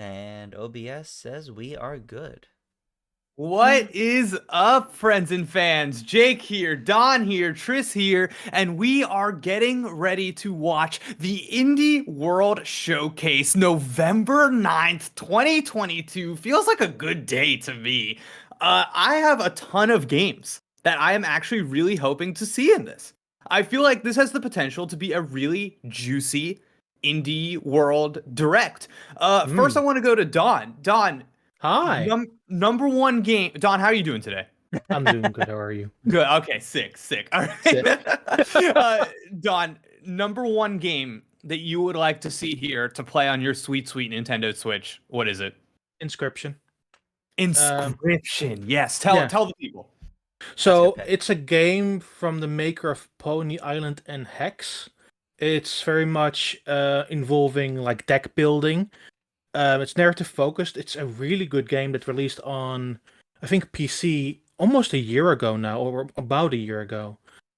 And OBS says we are good. What is up, friends and fans? Jake here, Don here, Tris here, and we are getting ready to watch the Indie World Showcase November 9th, 2022. Feels like a good day to me. I have a ton of games that I am actually really hoping to see in this. I feel like this has the potential to be a really juicy Indie World Direct. First, I want to go to Don. Don, Hi, number one game. Don, how are you doing today? I'm doing good. How are you? Good. Okay, sick. All Sick. right. Don, number one game that you would like to see here to play on your sweet Nintendo Switch. What is it? Inscription. Inscription. Yes. Yeah. Tell the people. So pick. it's a game from the maker of Pony Island and Hex. It's very much involving like deck building. It's narrative focused. It's a really good game that released on, I think, PC almost a year ago now, or about a year ago.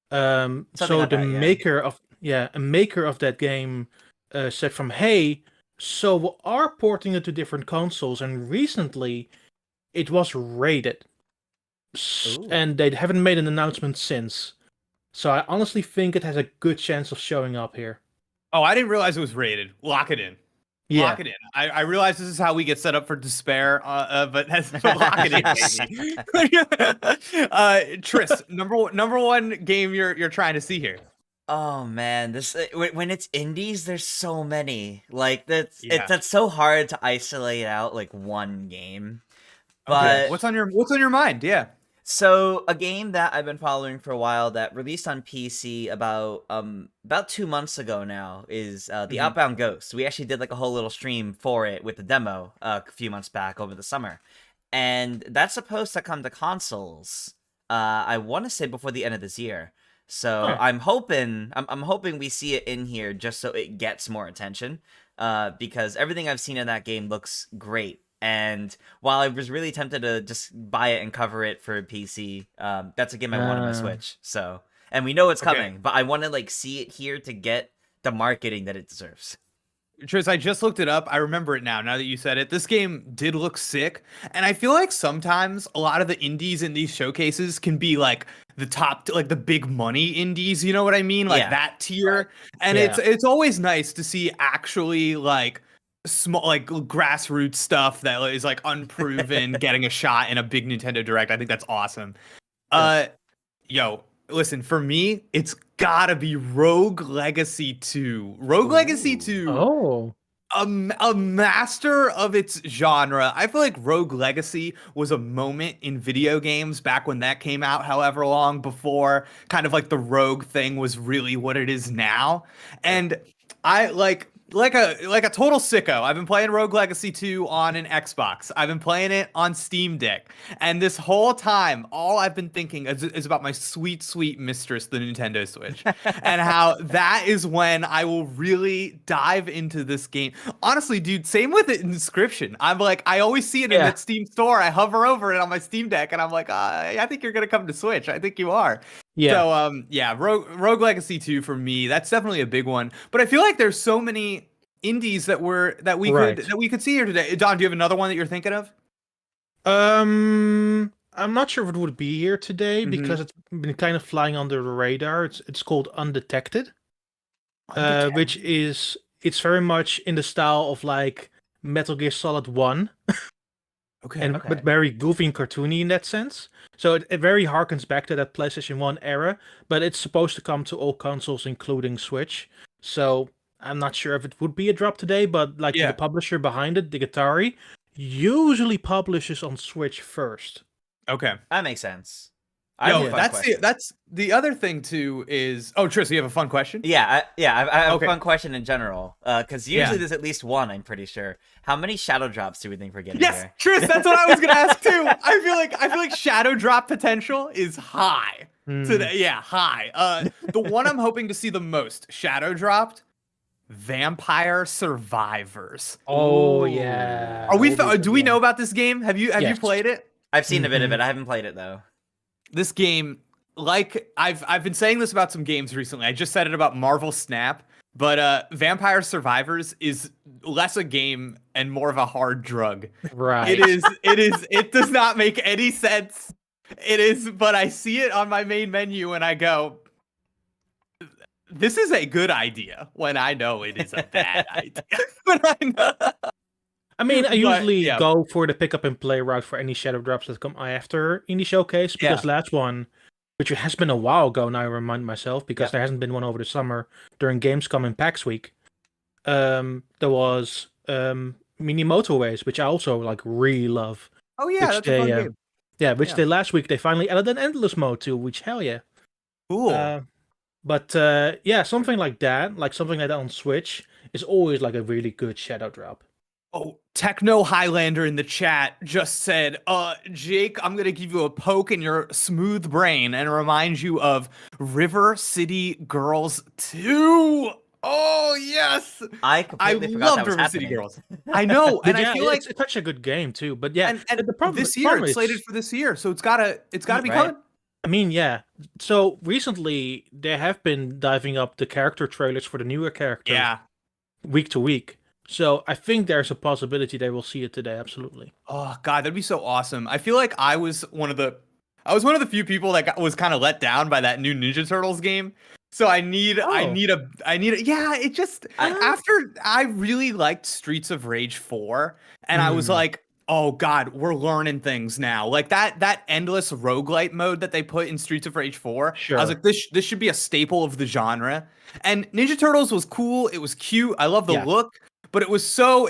Something So like the that, yeah. maker of that game said from, hey, so we are porting it to different consoles, and recently it was rated. Ooh. And they haven't made an announcement since. So I honestly think it has a good chance of showing up here. Oh, I didn't realize it was rated. Lock it in. Yeah. Lock it in. I realize this is how we get set up for despair, but lock it in, baby. Tris, number one game you're trying to see here. Oh man, this when it's indies, there's so many. Like Yeah. that's so hard to isolate out like one game. But Okay. What's on your mind? Yeah. So a game that I've been following for a while that released on PC about 2 months ago now is the Outbound Ghost. We actually did like a whole little stream for it with the demo a few months back over the summer, and that's supposed to come to consoles. I want to say before the end of this year. So Huh. I'm hoping we see it in here just so it gets more attention. Because everything I've seen in that game looks great. And while I was really tempted to just buy it and cover it for PC, that's a game I want on my Switch. So, and we know it's coming, but I want to like see it here to get the marketing that it deserves. Tris, I just looked it up. I remember it now that you said it. This game did look sick. And I feel like sometimes a lot of the indies in these showcases can be like the top, like the big money indies. You know what I mean? Like that tier. And Yeah. it's always nice to see actually like small, like grassroots stuff that is like unproven getting a shot in a big Nintendo Direct. I think that's awesome. Yo, listen, for me, it's gotta be Rogue Legacy 2. Rogue Legacy 2. Oh. A master of its genre. I feel like Rogue Legacy was a moment in video games back when that came out, however long before kind of like the Rogue thing was really what it is now. And I like a total sicko. I've been playing Rogue Legacy 2 on an Xbox. I've been playing it on Steam Deck. And this whole time, all I've been thinking is about my sweet mistress, the Nintendo Switch. And how that is when I will really dive into this game. Honestly, dude, same with Inscription. I'm like, I always see it in that Steam store. I hover over it on my Steam Deck and I'm like, I think you're going to come to Switch. I think you are. Yeah. So Rogue Legacy 2 for me, that's definitely a big one. But I feel like there's so many indies that we could see here today. Don, do you have another one that you're thinking of? I'm not sure if it would be here today because it's been kind of flying under the radar. It's called Undetected. Which is it's very much in the style of like Metal Gear Solid 1. But very goofy and cartoony in that sense. So it very harkens back to that PlayStation 1 era, but it's supposed to come to all consoles, including Switch. So I'm not sure if it would be a drop today, but like the publisher behind it, the Atari, usually publishes on Switch first. Okay. That makes sense. That's the other thing too is Tris, you have a fun question? I have a fun question in general. Because usually there's at least one, I'm pretty sure. How many shadow drops do we think we're getting here? Tris, that's what I was gonna ask too. I feel like shadow drop potential is high today. Yeah, high. The one I'm hoping to see the most shadow dropped, Vampire Survivors. Oh yeah. Do we know about this game? Have you played it? I've seen a bit of it. I haven't played it though. This game, like I've been saying this about some games recently. I just said it about Marvel Snap, but Vampire Survivors is less a game and more of a hard drug. Right. It does not make any sense. It is, but I see it on my main menu and I go, this is a good idea when I know it is a bad idea. I mean, I usually yeah. go for the pick up and play route for any shadow drops that come after Indie Showcase, because last one, which has been a while ago now, I remind myself, because there hasn't been one over the summer during Gamescom and PAX Week. There was Mini Motorways, which I also like really love. Oh yeah, that's a fun game. Yeah, which they last week they finally added an endless mode to, which hell yeah. Cool. But yeah, something like that on Switch is always like a really good shadow drop. Oh, Techno Highlander in the chat just said, Jake, I'm going to give you a poke in your smooth brain and remind you of River City Girls 2. Oh, yes. I completely forgot that was River happening. City Girls. I know. And I feel like it's such a good game too. But yeah, and the problem this year, problem it's is, slated for this year. So it's gotta be coming. I mean, yeah. So recently they have been diving up the character trailers for the newer characters week to week. So I think there's a possibility they will see it today. Absolutely. Oh God, that'd be so awesome. I feel like I was one of the few people that was kind of let down by that new Ninja Turtles game. So I need a yeah. It just after I really liked Streets of Rage 4, and I was like, oh God, we're learning things now. Like that endless roguelite mode that they put in Streets of Rage 4. Sure. I was like, this should be a staple of the genre. And Ninja Turtles was cool. It was cute. I love the look. But it was so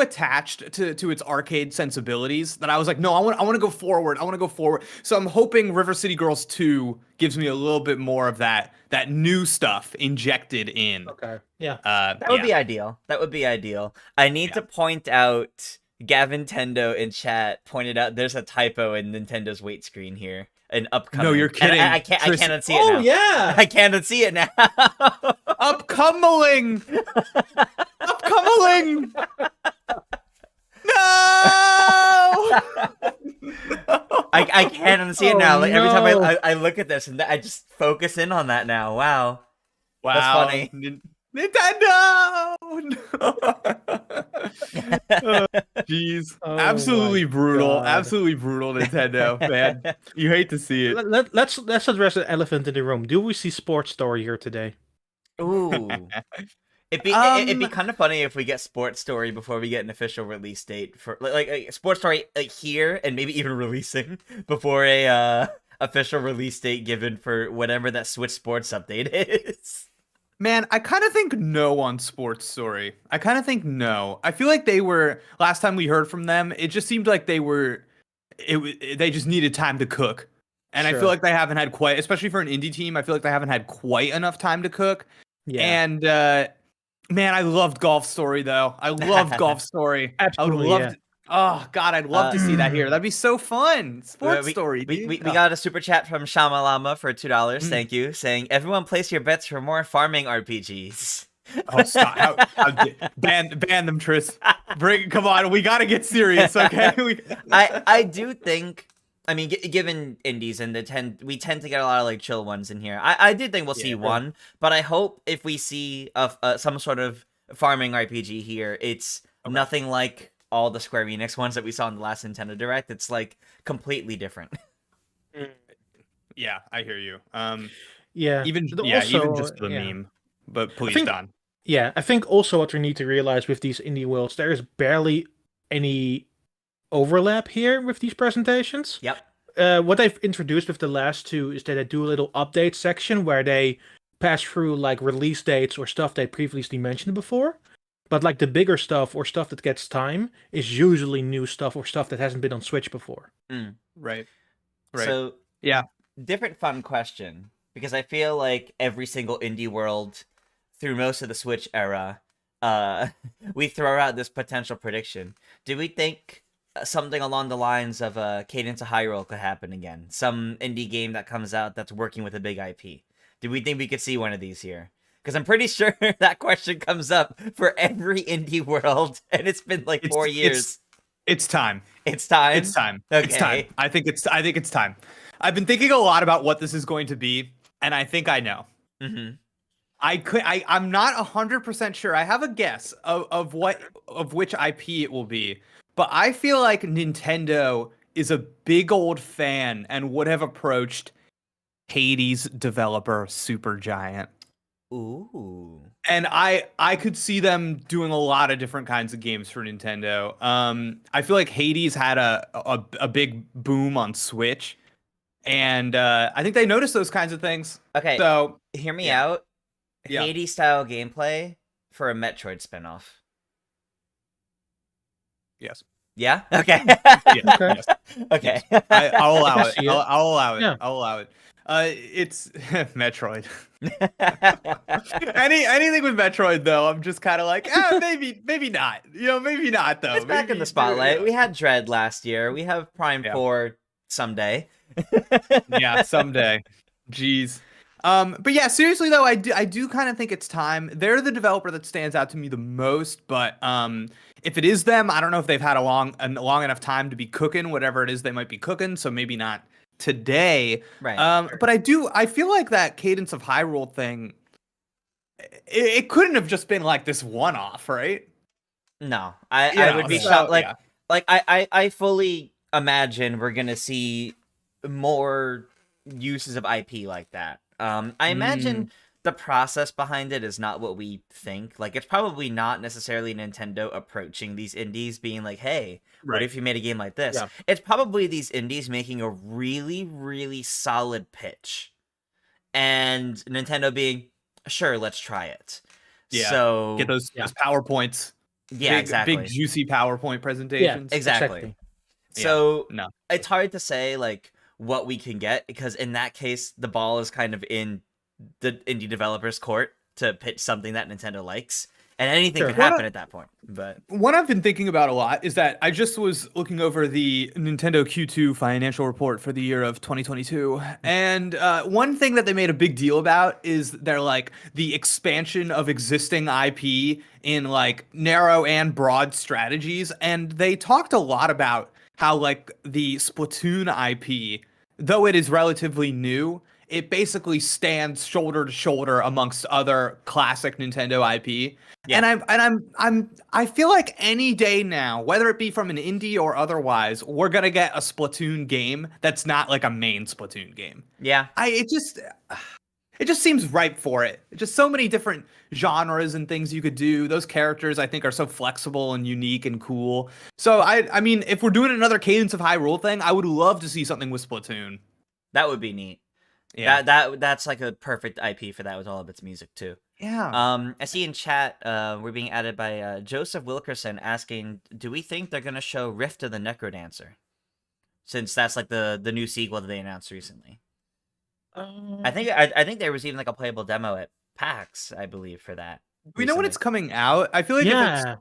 attached to its arcade sensibilities that I was like, no, I want to go forward. I want to go forward. So I'm hoping River City Girls 2 gives me a little bit more of that new stuff injected in. Okay. Yeah. That would be ideal. That would be ideal. I need to point out, Gavin Tendo in chat pointed out there's a typo in Nintendo's wait screen here. An upcoming. No, you're kidding. I can't unsee it now. Oh yeah. I can't unsee it now. Upcoming. Upcoming. No. I can't unsee it now. Like every time I look at this and I just focus in on that now. Wow. That's funny. Nintendo! Jeez. Absolutely brutal. God. Absolutely brutal, Nintendo, man. You hate to see it. Let's address the elephant in the room. Do we see Sports Story here today? Ooh. It'd be kind of funny if we get Sports Story before we get an official release date for like Sports Story here, and maybe even releasing before a official release date given for whatever that Switch Sports update is. Man, I kind of think no on Sports Story. I kind of think no. I feel like they were, last time we heard from them, it just seemed like they just needed time to cook. And I feel like they haven't had quite, especially for an indie team, I feel like they haven't had quite enough time to cook. Yeah. And man, I loved Golf Story though. I loved Golf Story. Absolutely. I would love oh God, I'd love to see that here. That'd be so fun. Sports Story. We got a super chat from Shamalama for $2. Thank you, saying everyone place your bets for more farming RPGs. Oh, stop! Ban them, Tris. Come on, we gotta get serious, okay? I do think. I mean, given indies and we tend to get a lot of like chill ones in here. I do think we'll see one, but I hope if we see some sort of farming RPG here, it's nothing like all the Square Enix ones that we saw in the last Nintendo Direct. It's like completely different. Yeah, I hear you. Even just the meme. But please, Don. Yeah, I think also what we need to realize with these indie worlds, there is barely any overlap here with these presentations. Yep. What they've introduced with the last two is that they do a little update section where they pass through like release dates or stuff they previously mentioned before. But like the bigger stuff or stuff that gets time is usually new stuff or stuff that hasn't been on Switch before. Right. So yeah, different fun question, because I feel like every single indie world through most of the Switch era, we throw out this potential prediction. Do we think something along the lines of Cadence of Hyrule could happen again? Some indie game that comes out that's working with a big IP. Do we think we could see one of these here? Because I'm pretty sure that question comes up for every indie world, and it's been like 4 years. It's time. It's time. It's time. Okay. It's time. I think it's time. I've been thinking a lot about what this is going to be, and I think I know. I'm not 100% sure. I have a guess of which IP it will be, but I feel like Nintendo is a big old fan and would have approached Hades developer Supergiant. Ooh. And I could see them doing a lot of different kinds of games for Nintendo. I feel like Hades had a big boom on Switch, and I think they noticed those kinds of things. Okay, So hear me yeah. out. Yeah. Hades style gameplay for a Metroid spinoff. Yes. Yeah. Okay. Yes. Okay. Yes. Okay. I'll allow can it. see it. I'll allow it. Yeah. I'll allow it. It's Metroid. Anything with Metroid though, I'm just kind of like, maybe not. Maybe not though. It's back in the spotlight. We had Dread last year. We have Prime Yeah. 4 someday. Yeah, someday. Jeez. But yeah, seriously though, I do kind of think it's time. They're the developer that stands out to me the most, but if it is them, I don't know if they've had a long enough time to be cooking whatever it is they might be cooking, so maybe not today. Right. But I feel like that Cadence of Hyrule thing, it couldn't have just been like this one-off, right? No, I would be so, shocked. yeah. I fully imagine we're gonna see more uses of IP like that. I imagine the process behind it is not what we think. Like, it's probably not necessarily Nintendo approaching these indies being like, hey, what if you made a game like this? Yeah. It's probably these indies making a really, really solid pitch. And Nintendo being, sure, let's try it. Yeah. So Get those PowerPoints. yeah, exactly. Big juicy PowerPoint presentations. Yeah, Exactly. Yeah, So no. it's hard to say like what we can get, because in that case the ball is kind of in the indie developers' court to pitch something that Nintendo likes, and anything Sure. could happen at that point. But What I've been thinking about a lot is that I just was looking over the Nintendo Q2 financial report for the year of 2022. And one thing that they made a big deal about is they're like the expansion of existing IP in like narrow and broad strategies. And they talked a lot about how like the Splatoon IP, though it is relatively new, it basically stands shoulder to shoulder amongst other classic Nintendo IP. Yeah. And I feel like any day now, whether it be from an indie or otherwise, we're gonna get a Splatoon game that's not like a main Splatoon game. yeah, It just seems ripe for it. Just so many different genres and things you could do. Those characters I think are so flexible and unique and cool. So I mean, if we're doing another Cadence of Hyrule thing, I would love to see something with Splatoon. that would be neat. Yeah. That's like a perfect IP for that, with all of its music too. Yeah. I see in chat we're being added by Joseph Wilkerson asking, do we think they're gonna show Rift of the Necrodancer, since that's like the new sequel that they announced recently? I think there was even like a playable demo at PAX, I believe, for that. We know when recently. it's coming out. I feel like Yeah.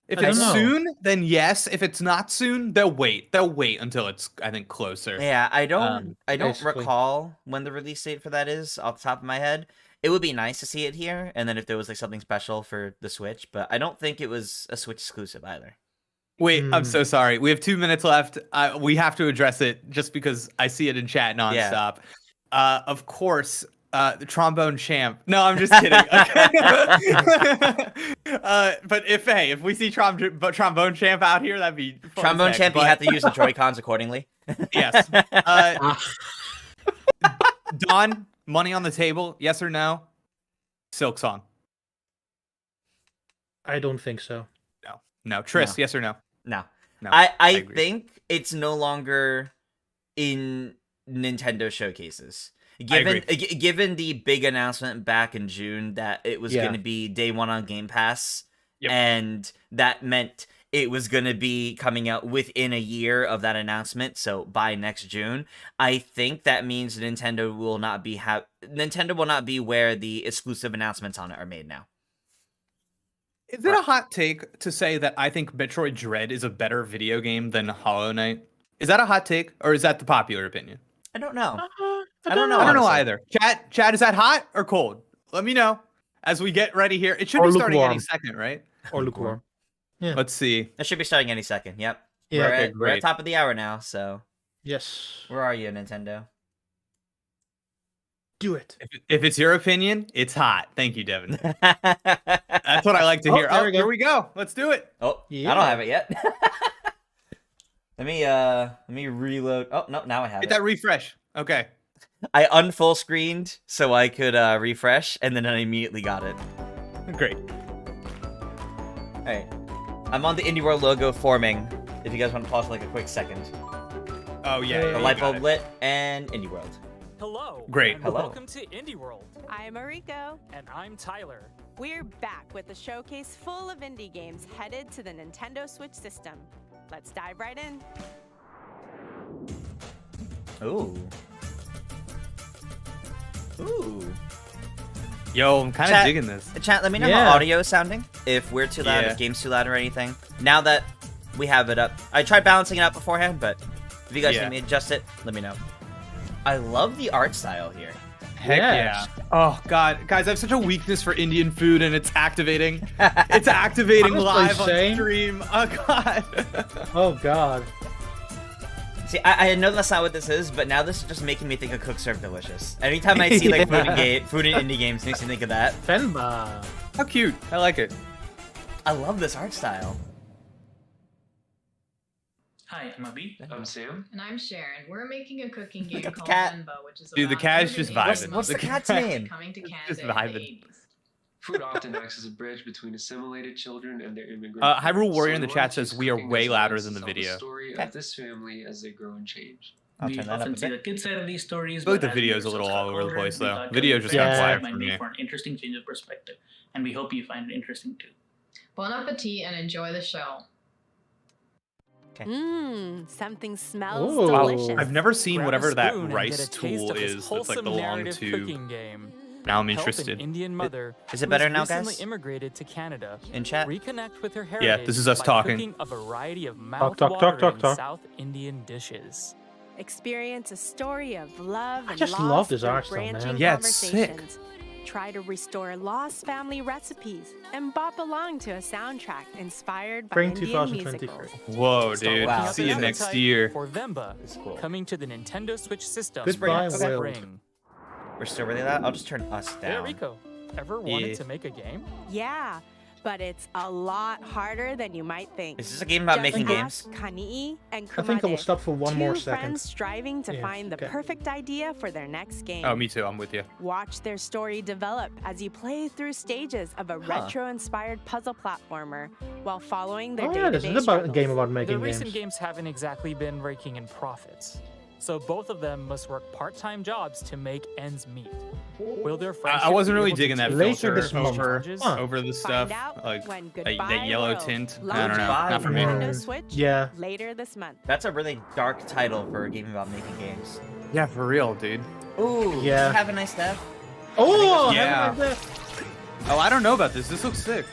if I it's don't know. soon, then yes. If it's not soon, they'll wait. They'll wait until it's, I think, closer. Yeah, I don't basically. recall when the release date for that is off the top of my head. It would be nice to see it here, and then if there was like something special for the Switch, but I don't think it was a Switch exclusive either. Wait, I'm so sorry. We have 2 minutes left. We have to address it just because I see it in chat nonstop. Of course, the trombone champ. No, I'm just kidding. Okay. But if we see trombone champ out here, that'd be fun Trombone as heck, champ, you but- have to use the Joy-Cons accordingly. Yes. Ah, Don, money on the table? Yes or no? Silk Song. I don't think so. No. Triss, No. yes or no? No. No. I agree. think it's no longer in Nintendo showcases. agree. Given the big announcement back in June that it was Yeah. going to be day one on Game Pass, Yep. and that meant it was going to be coming out within a year of that announcement, so by next June, I think that means Nintendo will not be where the exclusive announcements on it are made now. Is it a hot take to say that I think Metroid Dread is a better video game than Hollow Knight? Is that a hot take, or is that the popular opinion? I don't know. I don't know. I don't know honestly. either. Chat, is that hot or cold? Let me know as we get ready here. It should Or be starting any lukewarm. second, right? Or lukewarm. Yeah. Let's see. It should be starting any second. Yep. Yeah. We're Okay, at great. top of the hour now, so Yes. where are you, Nintendo? Do it. If it's your opinion, it's hot. Thank you, Devin. That's what I like to hear. there Oh, we go. here we go. Let's do it. Oh, I Yeah. don't have it yet. let me reload. Oh no, now I have Hit it. that refresh. Okay. I unfull screened so I could refresh, and then I immediately got it. Great. All right, I'm on the Indie World logo forming. If you guys want to pause for like a quick second. Oh yeah. The yeah, light you got bulb it. lit and Indie World. Hello. Great. And Hello. welcome to Indie World. I'm Mariko. And I'm Tyler. We're back with a showcase full of indie games headed to the Nintendo Switch system. Let's dive right in. Ooh. Ooh. Yo, I'm kind of Chat- digging this. Chat, let me know Yeah. how audio is sounding. If we're too loud, Yeah. if game's too loud or anything. Now that we have it up, I tried balancing it out beforehand, but if you guys Yeah. need me to adjust it, let me know. I love the art style here. Heck Yes. yeah. Oh god, guys, I have such a weakness for Indian food, and it's activating. It's activating Honestly, live on same. stream. Oh god. Oh god. See, I know that's not what this is, but now this is just making me think of Cook Serve Delicious. Anytime I see like food in indie games, it makes me think of that. Fenba. How cute. I like it. I love this art style. Hi, I'm Abhi. I'm Sam. And I'm Sharon. We're making a cooking game at the called cat. Fenba, which is Dude, the about cat's just Indian vibing. What's the The cat's cat- name? coming to Canada Just in the vibing. 80s. Food often acts as a bridge between assimilated children and their immigrant. Hyrule parents, Warrior in we the wanna chat says use we are cooking way as a louder means than to the tell video. story Okay. of this family as they grow and change. I'll We turn that up a often see the bit. kids' side of these stories. I feel like but the as video's viewers a little got all over the older, place, we though. thought Video that just got this quiet might for make me. for an interesting change of perspective, and we hope you find it interesting too. Bon appetit and enjoy the show. Mmm, something smells Ooh. delicious. I've never seen Grab a whatever that spoon and rice get a taste tool of this is that's wholesome like belong narrative to. cooking game. Now I'm Help interested. an Indian mother Is it who better has now, recently guys? immigrated to Canada. In chat? Reconnect with her Yeah, heritage this is us by talking. cooking a variety of Talk, talk, talk, mouth-watering talk. South Indian dishes. Experience a story of love I and just loss love this through art style, man. branching Yeah, it's sick. conversations. Try to restore lost family recipes and bop along to a soundtrack inspired by Spring Indian 2023. musicals. Whoa, Start dude. Wow. working up See an you next appetite year. For Vemba, It's cool. coming to the Nintendo Switch system. Goodbye, this world. spring. We're still really loud? I'll just turn us Hey, down. Rico, ever wanted Yeah. to make a game? Yeah, but it's a lot harder than you might think. Is this a game about Just making ask games? Kani'i and I think I will Kumade, stop for one more two second. friends striving to Yeah, find the okay. perfect idea for their next game. Oh, me too. I'm with you. Watch their story develop as you play through stages of a retro-inspired puzzle platformer while following their Oh day-to-day yeah, this is about a struggles. game about The making recent games. games haven't exactly been raking in profits, so both of them must work part-time jobs to make ends meet. Will their friendship I wasn't be really able to digging that take Later filter this those month. over challenges? Huh. over the stuff. Find out Like when that Goodbye yellow World tint. I don't launches know. Goodbye Not for on me. World. Nintendo Switch Yeah. later this month. That's a really dark title for a game about making games. Yeah, for real, dude. Ooh, Yeah. have a nice day. Oh, Yeah. have a nice day. Oh, I don't know about this. This looks sick.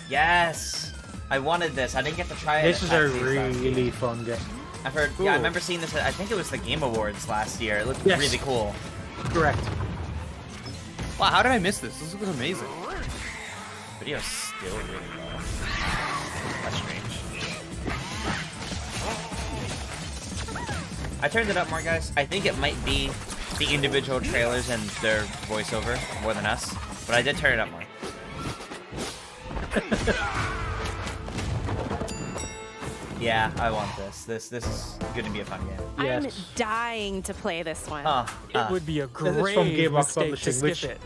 Yes! I wanted this. I didn't get to try it. This at is a PAX East last year. really fun game. I've heard. Cool. Yeah, I remember seeing this. I think it was the Game Awards last year. It looked Yes. really cool. Correct. Wow, how did I miss this? This looks amazing. Video's still really low. That's strange. I turned it up more, guys. I think it might be the individual trailers and their voiceover more than us, but I did turn it up more. Yeah, I want this. This is going to be a fun game. I'm Yes. dying to play this one. It would be a This is grave from Gearbox mistake Publishing, to skip which- it.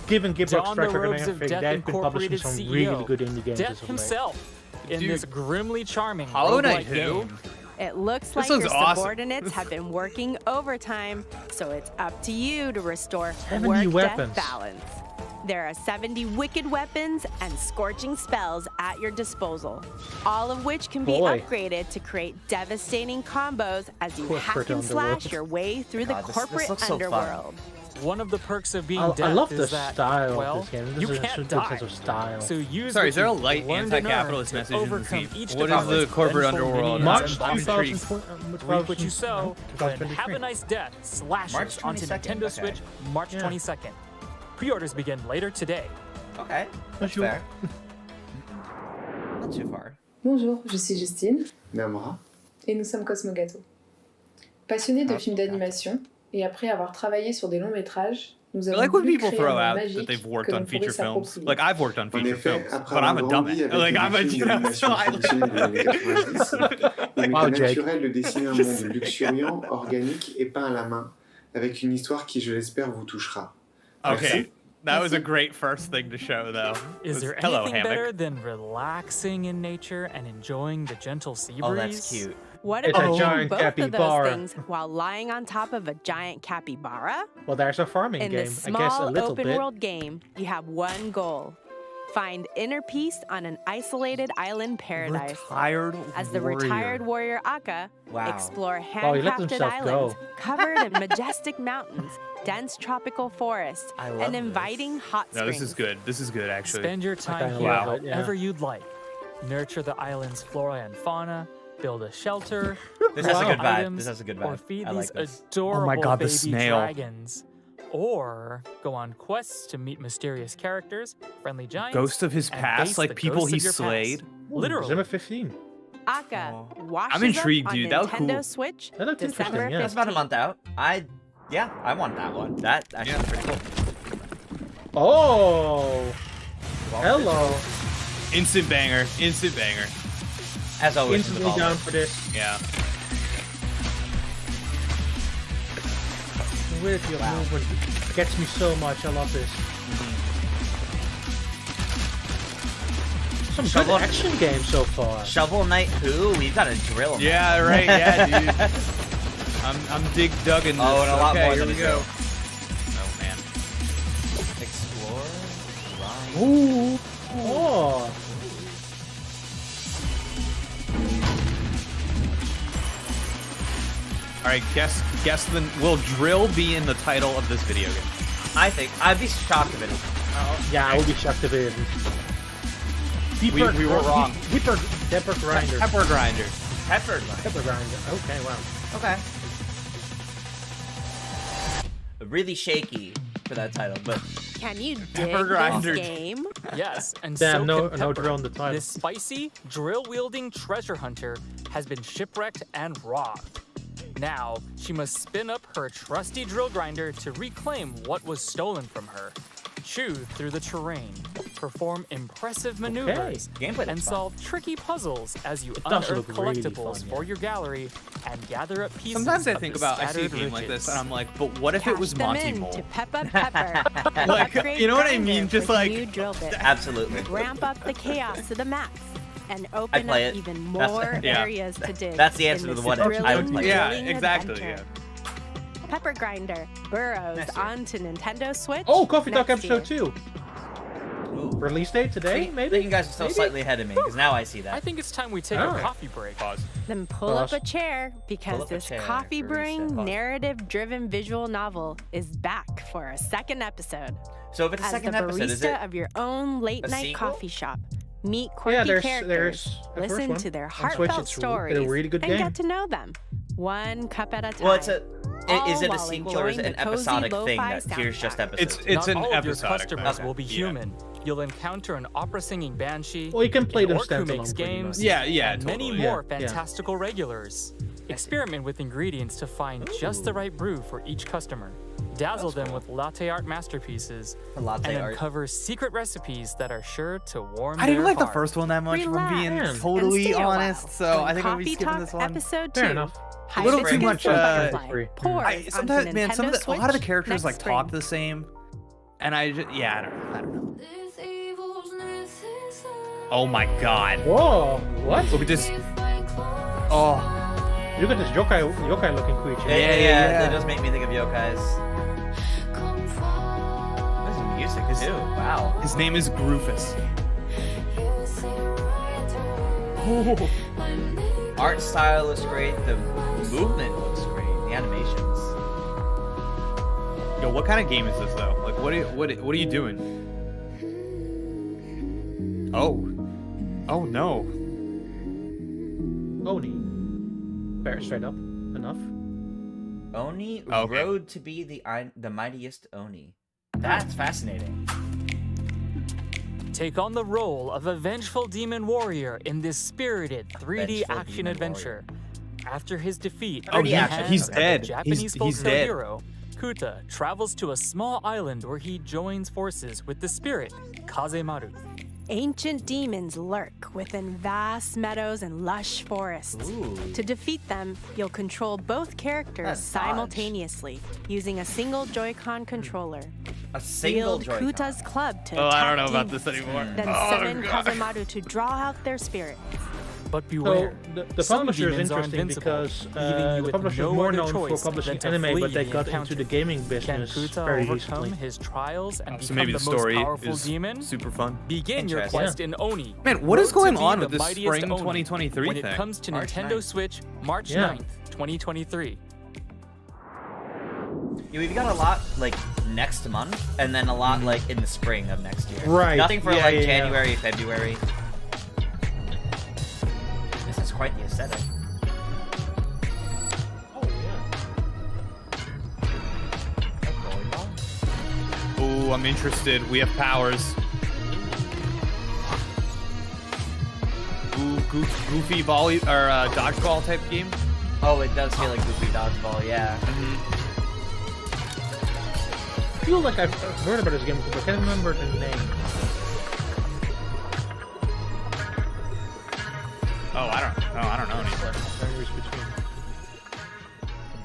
Given Gearbox John the track record and Robes of everything, Death they've been publishing Incorporated some CEO, really good indie games Death as of late. himself in Dude. this grimly charming Hollow Knight roguelike who? game. It looks This like your looks awesome. subordinates have been working overtime, so it's up to you to restore 70 work-death weapons. balance. There are 70 wicked weapons and scorching spells at your disposal, all of which can be Boy. upgraded to create devastating combos as you Corporate hack and slash underworld. your way through God, the this corporate looks so fun. underworld. One of the perks of being I deaf love the is that, style well, of this game. This you is a can't good die. sense of style. So use Sorry, what is there a you've light learned and anti-capitalist earned to message in this overcome game? each What is the department's corporate vengeful underworld? minions March and boundaries. 2020. Reap what you sow, then have a 2023. nice death slashes March onto 22nd, Nintendo okay. Switch March Yeah. 22nd. Pre-orders begin later today. Okay, that's sure. fair. Not too far. Bonjour, je suis Justine Memra. et nous sommes Cosmo Gâteau. Passionnée de Ah, films d'animation et après avoir travaillé sur des longs métrages, Nous I avons like when voulu people créer throw un out monde magique that they've worked que on l'on pourrait feature films. s'approprier. Like I've worked on En feature effet, films, après but I'm a avoir grandi dumbass. avec Like les I'm a films d'animation traditionnels des années 90, il Wow, m'était Jake. naturel de dessiner un monde luxuriant, organique et peint à la main, avec une histoire qui, je l'espère, vous touchera. Okay. That was a great first thing to show, though. Is there Hello, anything hammock. better than relaxing in nature and enjoying the gentle sea breeze? Oh, that's cute. What It's if a you do giant both of those capybara. things while lying on top of a giant capybara? Well, there's a farming In game. this I guess a small little open bit. world game, you have one goal. Find inner peace on an isolated island paradise. Retired As the retired warrior Akka, Wow. explore Wow, he let handcrafted himself islands go. covered in majestic mountains, dense tropical forests, I love and this. inviting hot No, springs. this is good. This is good, actually. Spend your time kinda here love it, yeah. however you'd like. Nurture the island's flora and fauna, build a shelter, This has a grow good vibe. items, This has a good or vibe. feed I these like this. adorable God, the baby snail. dragons. Or go on quests to meet mysterious characters, friendly giants, Ghost of his and past, face like the people ghosts he of your past. slayed. Literally. Number 15. Akka Oh. washes I'm intrigued, up on dude. That looked Nintendo cool. Switch That looked December interesting, yeah. That's about a 15th. month out. I want that one. That actually is pretty cool. Oh, hello. Instant banger. Instant banger. As always, with Instantly all down this. for this. Yeah. With your movement, it gets me so much. I love this. Some Shovel- good action games so far. Shovel Knight who? We've got to drill him. Yeah, right. Yeah, dude. I'm dig dugging this. Oh, and a lot okay, more here than we a go. drill. Oh man. Explore. Grind. Ooh. Oh. All right, guess the will drill be in the title of this video game? I think I'd be shocked if it isn't. Yeah, I would be shocked if it isn't. We were wrong. Pepper grinder. Pepper grinder. Pepper Grind. Pepper grinder. Okay, wow. Okay. Really shaky for that title, but Can you dig Pepper grinder. this game? Yes, and Damn, so no- can no Pepper. drill on the title. This spicy, drill-wielding treasure hunter has been shipwrecked and robbed. Now, she must spin up her trusty drill grinder to reclaim what was stolen from her. Chew through the terrain, perform impressive maneuvers, Gameplay and looks fun. solve tricky puzzles as you does unearth look really collectibles fun, for yeah. your gallery and gather up pieces Sometimes I of think the about I see a scattered game like this riches. and I'm like, but what if it was Cash them Monty in Mole? to pep up Pepper. and Like, upgrade you know what I Grinder mean? Just with like- new drill bits. absolutely. Ramp up the chaos to the max and open up play it. even That's- more yeah. areas to dig. That's the answer in to the this what if. I would thrilling, play it. Yeah, thrilling exactly. adventure. Yeah. Pepper Grinder burrows Next year. onto Nintendo Switch. Oh, Coffee Talk next episode year. 2. Ooh. Release date today, See, maybe? you guys are still Maybe? slightly ahead of me because now I see I that. think it's time we take Alright. a coffee break. Pause. Then pull up Pause. a chair because Pull up a this chair coffee for brewing, reset. Pause. narrative-driven visual novel is back for a second episode. So if it's a As second the episode, is it? barista of your own late-night sequel? coffee shop, meet quirky Yeah, there's characters, a first listen one. to their On Switch, heartfelt it's stories, a really good and game. get to know them, one cup at a time. Well, it's a. all Is it a while sequel or is it enjoying an the cozy episodic thing lo-fi that here's just soundtrack. episodes? It's Not an all of your episodic customers thing. will be Yeah. human. You'll encounter an opera-singing banshee, Well, you can play an them orc who standalone makes pretty games, much. Yeah, yeah, and totally. many Yeah, more yeah. fantastical regulars. Experiment with ingredients to find just the right brew for each customer. Dazzle them with latte art masterpieces Latte and art. uncover secret recipes that are sure to warm I didn't their like the heart. first one that much, if I'm being Relax and totally stay a while honest. So when I think I'll be Coffee skipping Talk this one. Episode 2. Fair enough. Hide A little and too Seek much, for Butterfly free. pours I, onto sometimes, man, some of Nintendo the, a lot of the Switch characters like next talk spring. the same, and I just, yeah, I don't know. Oh my God! Whoa, what? Look at this. Oh, Look at this yokai looking creature. Yeah, yeah. It does make me think of yokais. There's music too. Wow. his name is Groofus. Art style looks great. The movement looks great. The animations. Yo, what kind of game is this though? Like, what are you doing? Oh no. Oni. Fair, straight up. Enough. Oni Okay. Road to be the mightiest Oni. That's fascinating. Take on the role of a vengeful demon warrior in this spirited 3D Vengeful action demon adventure. After his defeat Oh, at the he's hands of dead. the Japanese He's folklore dead. hero, Kuta travels to a small island where he joins forces with the spirit, Kazemaru. Ancient demons lurk within vast meadows and lush forests. Ooh. To defeat them, you'll control both characters That's simultaneously using a single Joy-Con controller. A single Wield Joy-Con. Kuta's club to Oh, attack I don't know about demons, this anymore. Then Oh, summon God. Kazemaru to draw out their spirit. But So beware, the some publisher is demons are interesting invincible, because leaving you the with publisher no is more other known for choice publishing than to anime, flee but they the got encounter. into the gaming Can business Kuta very overcome recently. his trials and So become maybe the the most story powerful is demon? super fun. Begin your Interesting. quest in Oni. Man, what Road is to going be on the with this mightiest spring Oni 2023 when thing? it comes to March Nintendo 9th. Switch, March Yeah. 9th, 2023. Yeah, we've got a lot like next month, and then a lot like in the spring of next year. Right. Nothing for Yeah, like yeah, yeah. January, February. This is quite the aesthetic. Oh yeah. Ooh, I'm interested. We have powers. Ooh, goofy volley or dodgeball type game. Oh, it does feel like Goofy Dodgeball, yeah. I feel like I've heard about this game before, but I can't remember the name. Oh, I don't know anymore. Memories between.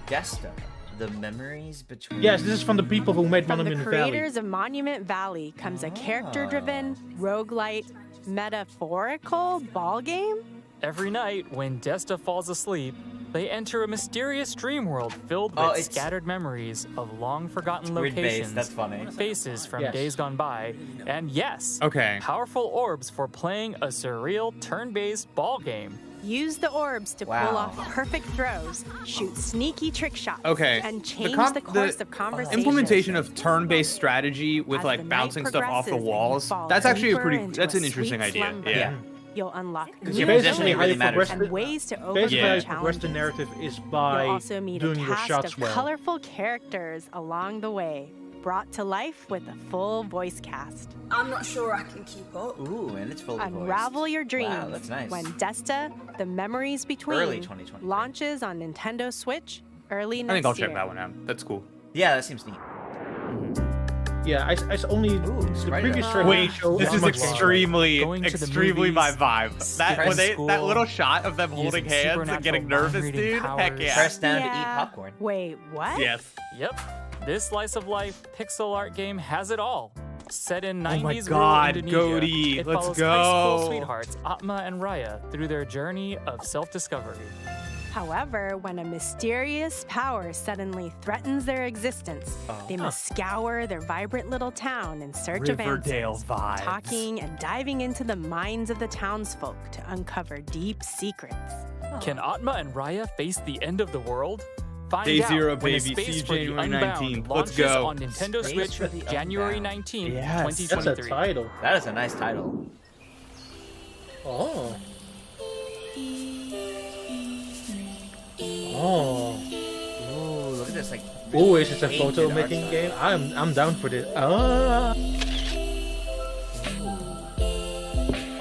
Desta, the memories between. Yes, this is from the people who made From the Monument Valley. creators of Monument Valley comes a character-driven, roguelite, metaphorical ball game. Every night, when Desta falls asleep, they enter a mysterious dream world filled with Oh, it's- scattered memories of long-forgotten Grid-based, locations, that's funny. faces from Yes. days gone by, and yes, Okay. powerful orbs for playing a surreal turn-based ball game. Use the orbs to pull Wow. off perfect throws, shoot sneaky trick shots, Okay. and change com- the course of conversation. Implementation of turn-based strategy with As like the night bouncing stuff off the progresses and you walls. fall That's actually a deeper pretty. into That's a an interesting sweet idea. slumber. Yeah. You'll unlock Because new your Basically, positioning how really you matters. progress and ways to overcome Basically, how you challenges. progress the narrative is You'll by also meet doing a your cast shots of well. colorful characters along the way, brought to life with a full voice cast. I'm not sure I can keep up. Ooh, and it's fully Unravel voiced. your dreams Wow, that's nice. when Desta, The Memories Between, Early 2023. launches on Nintendo Switch early next I year. think I'll check that one out. That's cool. Yeah, that seems neat. Yeah, I only Ooh, the Sprite previous Up. trailer Wait, showed this how is much gameplay. extremely, Going to the extremely my movies, vibe. That when skipping that school, little shot of them holding using hands and supernatural getting nervous, mind-reading dude. Heck powers. yeah. Press down to eat Yeah. popcorn. Wait, what? Yes. Yep, this slice of life pixel art game has it all. Set in Oh my 90s God, rural Indonesia, Goaty, it let's follows high school go. sweethearts Atma and Raya through their journey of self-discovery. However, when a mysterious power suddenly threatens their existence, they must scour their vibrant little town in search Riverdale of answers, vibes. talking and diving into the minds of the townsfolk to uncover deep secrets. Can Atma and Raya face the end of the world? Find Day out Zero, when baby. A Space See for the January Unbound 19th. Let's launches go. on Nintendo Space Switch for the January Unbound. 19th, Yes. That's a 2023. title. That is a nice title. Oh. Oh. Ooh, look at this, like. Oh, is it a 8-bit photo art making style. game? I'm down for this. Ah.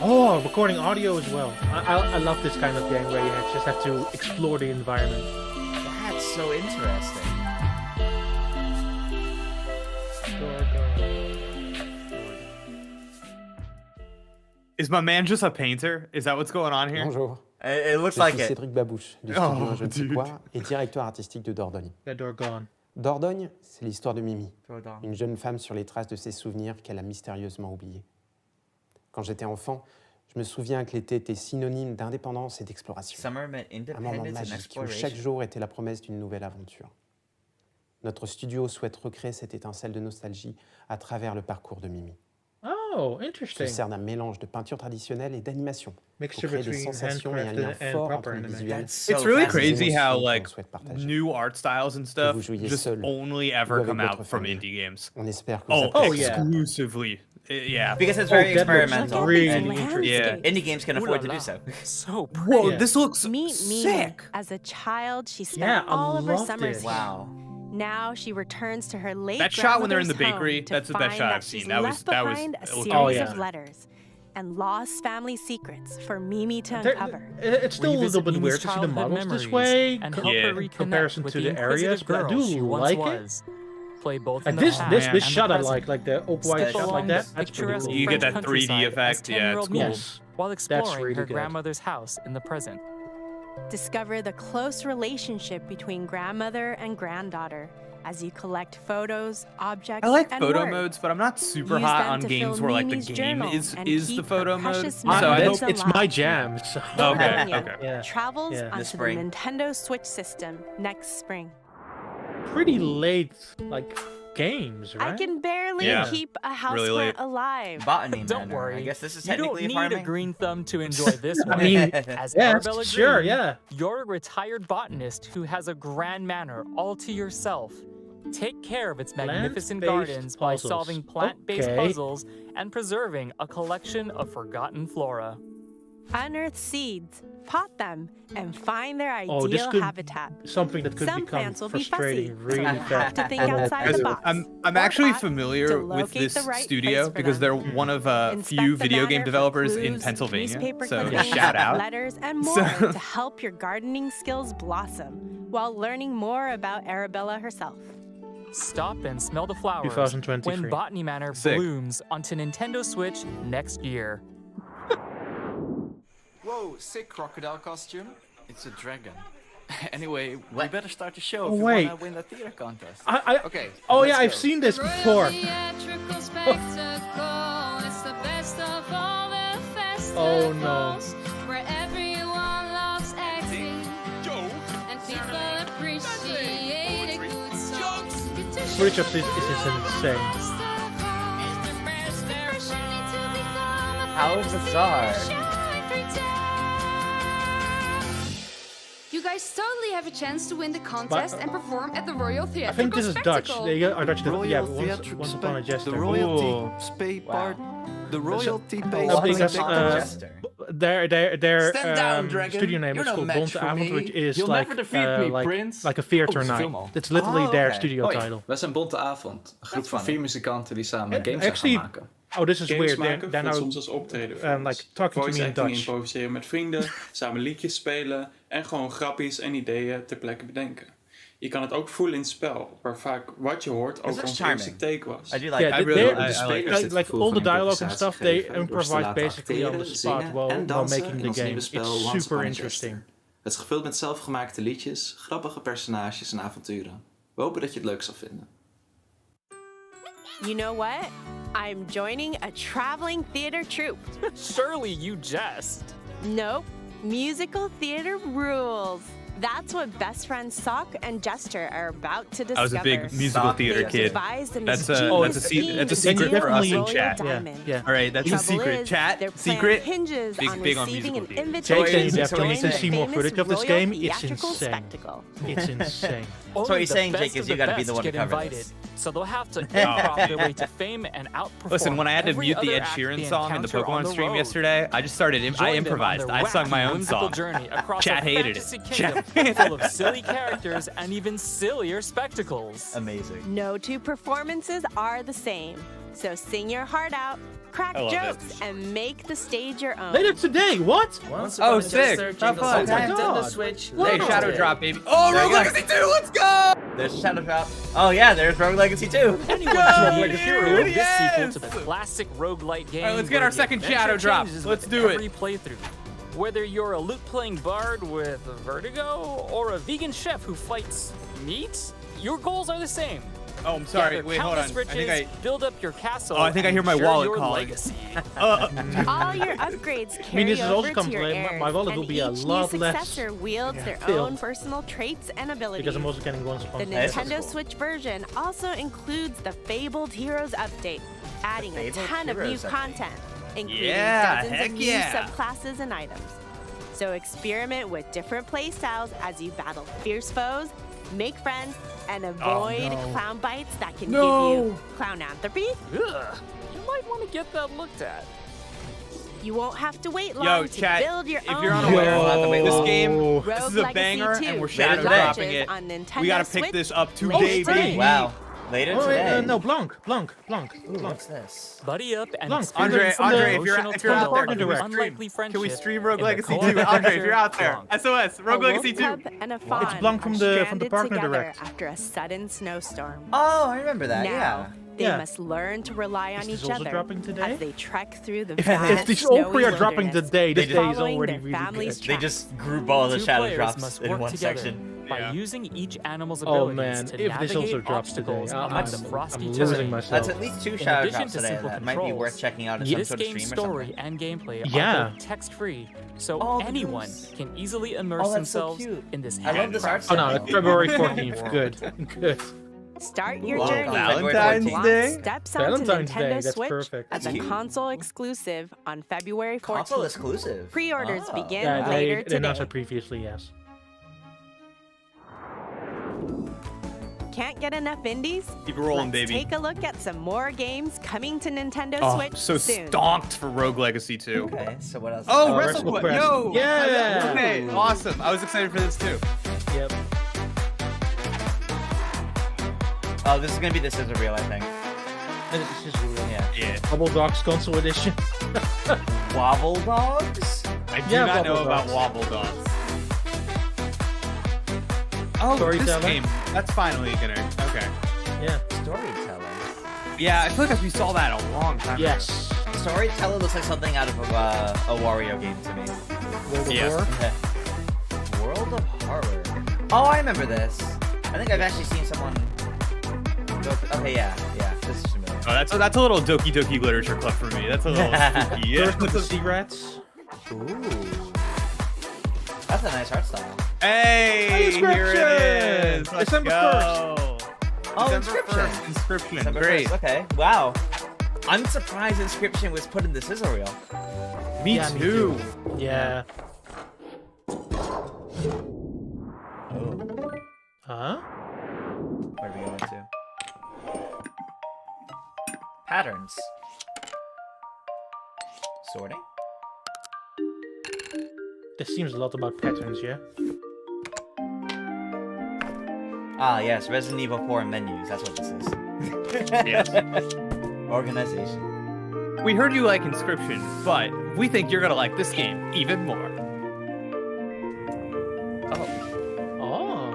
Oh, recording audio as well. I love this kind of game where you just have to explore the environment. That's so interesting. Is my man just a painter? Is that what's going on here? Bonjour. It looks Je like suis it. Cédric Babouche du Oh, studio Un jeu de dude. pouvoir et directeur artistique de Dordogne. That door gone. Dordogne, c'est l'histoire de Mimi, Throw it down. une jeune femme sur les traces de ses souvenirs qu'elle a mystérieusement oubliés. Quand j'étais enfant, je me souviens que l'été était synonyme d'indépendance et d'exploration. Summer meant Un moment independence and magique où chaque exploration. jour était la promesse d'une nouvelle aventure. Notre studio souhaite recréer cette étincelle de nostalgie à travers le parcours de Mimi. Oh, Se interesting. sert d'un mélange de peinture traditionnelle et d'animation pour Mixture créer des between sensations et un lien handcrafted and fort entre proper le animation. visuel That's so It's really fascinating. crazy how like qu'on souhaite partager. new art styles and stuff vous jouiez just seul only ou ever avec come votre out from famille. indie games. On espère que vous Oh, appréciez. yeah. exclusively. Yeah. Because it's Oh, very that looks experimental. really and interesting. Yeah. indie games can Ooh afford la to do la. so. So pretty. Whoa, Yeah. this looks Meet Mimi. sick. As a child, she spent Yeah, I all of her loved summers it. here. Wow. Now she returns to her late That shot when they're in the grandmother's bakery, home to that's the best find shot that I've seen. she's That was- left that was- behind a it was series Oh, of yeah. letters and lost family secrets for Mimi to There- uncover. It's still a little Revisit bit Mimi's weird to see the childhood models this memories way and co- help Yeah. her in reconnect comparison with to the the areas, inquisitive but I girl do she once like it. was. play both in And the this past and shot the I present. like the off-white Skip shot like along that. the That's pretty picturesque cool. You get French that 3D countryside effect, as yeah, it's 10-year-old cool. me, Yes. while exploring really her good. grandmother's house in the present. Discover the close relationship between grandmother and granddaughter as you collect photos, objects, I like and photo words. modes, but I'm not super Use hot them on to games fill where like the Mimi's game journal is and the keep her photo mode. precious So I memories hope it's my alive. jam. So. Okay, Livonia okay. Yeah. travels Yeah. onto the spring. Nintendo Switch system next spring. Pretty late, like, games, right? I can barely Yeah. keep a houseplant Really late. alive. Botany Don't Manor. worry. I guess this is You don't technically need farming. a green thumb to enjoy this one. I mean, As yeah, Arabella sure, Green, yeah. you're a retired botanist who has a grand manor all to yourself. Take care of its magnificent Plant-based gardens by puzzles. solving plant-based Okay. puzzles and preserving a collection of forgotten flora. Unearth seeds, pot them, and find their ideal Oh, this could- habitat. Something that could Some become plants will be frustrating fussy, really so you have fast. to think outside the box. I'm Or actually pot familiar to with locate this the right studio place for because them. they're one of a Inspect few the video manor game for developers in clues, Pennsylvania. newspaper So clippings, shout out. letters, and more So- to help your gardening skills blossom while learning more about Arabella herself. Stop and smell the flowers 2023. when Botany Manor Sick. blooms onto Nintendo Switch next year. Whoa, sick crocodile costume. It's a dragon. Anyway, we What? better start the show Oh, if you wait. want to win the theater contest. Okay. Oh let's yeah, I've go. seen this before. Oh no. Where everyone loves acting and people appreciate a good song. Footage of this is insane. How bizarre. You guys totally have a chance to win the contest and perform at the Royal I Theatrical think this is Dutch. Spectacle. They are Dutch. Royal Yeah, Theatrical once upon a Jester. The royalty Ooh. pay part. The royalty No, pays because Jester. their Stand down, dragon. studio name You're is no called match Bonte for Avond, me. which is You'll like never defeat me, Prince. like a theater Oh, night. film al. It's literally Oh, their okay. studio Hoi, title. wij zijn Bonte Avond. Een groep van 4 muzikanten die samen games Actually, gaan maken. oh, this is Games weird. maken They're voelt now soms als optreden voor ons. like talking to Voice me in acting, Dutch. improviseren met vrienden, samen liedjes spelen en gewoon grappies en ideeën ter plekke bedenken. Je kan het ook voelen in het spel, waar vaak wat je hoort ook This is ons charming. eerste take was. I do like Yeah, that. they- really- they're- I spelers like like all the dialogue and stuff, they improvise basically on the spot while making the game. It's super interesting. Het is gevuld met zelfgemaakte liedjes, grappige personages en avonturen. We hopen dat je het leuk zal vinden. You know what? I'm joining a traveling theater troupe. Surely you jest. Nope. Musical theater rules. That's what best friends Sock and Jester are about to discover. I was a big musical theater They've kid. devised a That's mischievous a scheme that's a to secret steal for us in Royal chat. Diamond. Yeah. All right, that's a Trouble secret. is, Chat their plan secret. hinges on Big on receiving musical an theater. invitation Jake, you to definitely join need to the see more famous footage of this Royal game. It's Theatrical insane. Spectacle. It's insane. So what Only you're the saying, best Jake, is of you the gotta be the best one to get cover invited, this. so they'll have to improv their way to fame and outperform. Listen, when I had to every mute the other Ed act Sheeran they song in the encounter on Pokemon the stream road. yesterday, I just started. I Join them on improvised. their I sung my wacky, own whimsical song. journey across Chat a hated fantasy it. kingdom full of silly characters and even sillier spectacles. Amazing. No two performances are the same. So sing your heart out, crack I love jokes, and make the stage your own. Later today, what? Oh, sick. How fun. God. Switch. Hey, Shadow Drop, baby. Oh, There Rogue you go. Legacy 2, let's go! There's Shadow Drop. Oh yeah, there's Rogue Legacy 2. Anyone Go, can be a dude, hero of this yes! sequel to the classic roguelite game. All right, let's get where our the second adventure Shadow Drop. changes Let's with do it. every playthrough. Whether you're a lute-playing bard with vertigo or a vegan chef who fights meat, your goals are the same. Oh, I'm sorry. Gather Wait, hold on. countless I think riches, build up your castle. Oh, I think I and hear my share wallet your calling. legacy. All your upgrades carry this is also over to your coming- heirs, my wallet and will be a each lot new less successor wields their filled. own personal traits and abilities. Because I'm also getting once upon The a time. Nintendo Switch version also includes the Fabled Heroes update, adding a Fabled ton of new Heroes update. content, including Yeah, dozens heck of new yeah. subclasses and items. So experiment with different playstyles as you battle fierce foes, make friends, and avoid no. clown bites that can No. give you clownanthropy. Ugh, you might want to get that looked at. You won't have to wait long Yo, to chat, build your if own you're hero. unaware, this game, Yo. this is Rogue a Legacy banger, 2 and we're shadow today. dropping it. on Nintendo We gotta pick Switch this up later today, today. baby. Wow. Later Oh, wait, today. no, Blanc. Ooh, what's this? Buddy up and Blanc. experience Andre, the if you're emotional out there, tale can of we an stream? unlikely friendship Can we stream Rogue in the Legacy co-op 2? Andre, if you're out adventure there, Blanc. SOS, Rogue A Legacy wolf 2. cub and a fawn It's Blanc from are the stranded partner together direct. after a sudden snowstorm. Oh, I remember that. Now, Yeah. they Yeah. must learn to rely on Is this each also other dropping today? as they trek through the If vast these all three snowy are dropping wilderness, today, this day is following already their really family's good. They tracks. just group all the Two shadow players drops must in work one together section. by using each animal's Oh abilities man, to if this navigate also drops today, obstacles among the frosty I'm terrain. losing myself. That's at least 2 In shadow addition drops to today simple that might be worth controls, checking out in some this sort of game's stream or story something. and gameplay Yeah. are both text-free, so Oh, the anyone goose. can easily immerse Oh, that's so themselves cute. in this I love this art Oh no, style. it's February 14th. Good. Start your Wow. journey Valentine's with Day? Steps onto Valentine's Nintendo Day, that's Switch perfect. as a That's cute. console exclusive on February 14th. Console exclusive. Pre-orders Oh. begin Yeah, later they announced today. it previously, yes. Can't get enough indies? Keep it rolling, Let's baby. take a look at some more games coming to Nintendo Oh, Switch so soon. stonked for Rogue Legacy 2. Okay, so what else? Oh, Wrestle WrestleQuest. Quest. Yo! Yeah! Okay, awesome. I was excited for this too. Yep. Oh, this is gonna be the scissor reel, I think. This is real. Yeah. Bubble Dogs console edition. Wobble dogs? I do Yeah, not know Wobble about Dogs. Wobble Dogs. Oh, this Storyteller. game. That's finally gonna. Okay. Yeah. Storyteller. Yeah, I feel like we saw that a long time Yes. Storyteller looks like something out of a Wario game to me. World of Yes. War. Okay. World of Horror. Oh, I remember this. I think I've actually seen someone. Okay, yeah. This is familiar. Oh, that's a little Doki Doki Literature Club for me. That's a little spooky. Yeah. First with the Sea Rats. Ooh. That's a nice art style. Hey, here it is. Let's December go. Oh, December Inscription. 1st, Inscription. December Great. 1st, okay, wow. I'm surprised Inscription was put in the scissor reel. Me Yeah, me too. Yeah. Oh. Huh? Where are we going to? Patterns. Sorting? This seems a lot about patterns, yeah? Ah, yes, Resident Evil 4 menus. That's what this is. Yes. Organization. We heard you like Inscription, but we think you're gonna like this game even more. Oh.